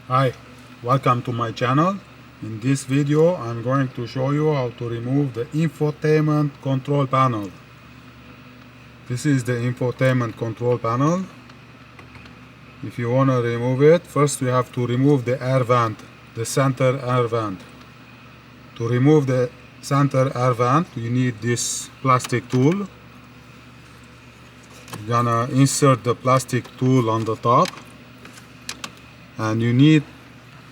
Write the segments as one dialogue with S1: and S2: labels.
S1: Hi, welcome to my channel. In this video I'm going to show you how to remove the infotainment control panel. This is the infotainment control panel. If you want to remove it, first we have to remove the air vent, the center air vent. To remove the center air vent, you need this plastic tool. You're gonna insert the plastic tool on the top, and you need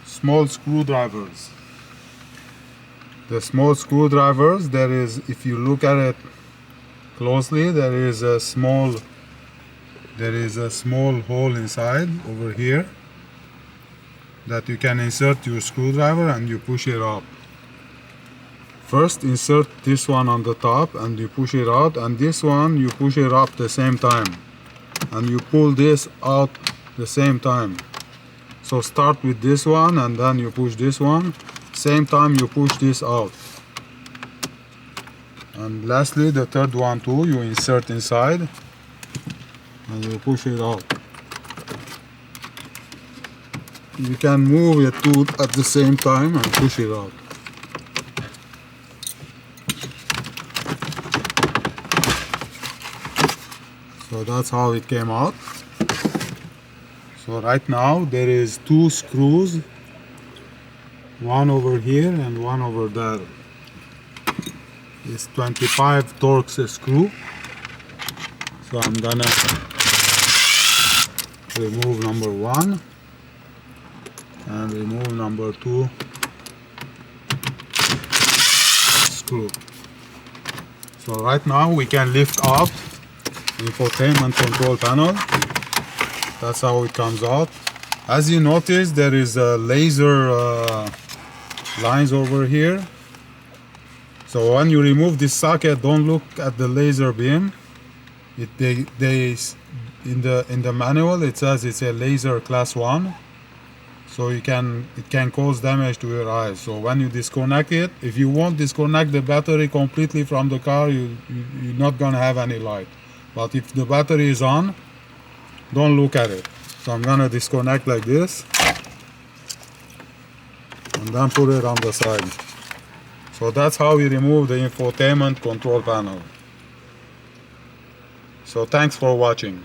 S1: small screwdrivers. The small screwdrivers, if you look at it closely, there is a small hole inside over here that you can insert your screwdriver and you push it up. First insert this one on the top and you push it out, and this one you push it up the same time, and you pull this out the same time. So start with this one and then you push this one, same time you push this out. And lastly, the third one too, you insert inside and you push it out. You can move it too at the same time and push it out. So that's how it came out. So right now there is two screws, one over here and one over there. It's 25 Torx a screw. So I'm gonna remove number one and remove number two screw. So right now we can lift up infotainment control panel. That's how it comes out. As you notice, there is a laser lines over here. So when you remove this socket, don't look at the laser beam. In the manual it says it's a laser class 1. So it can cause damage to your eyes. So when you disconnect it, if you won't disconnect the battery completely from the car, you're not gonna have any light. But if the battery is on, don't look at it. So I'm gonna disconnect like this and then put it on the side. So that's how we remove the infotainment control panel. So thanks for watching.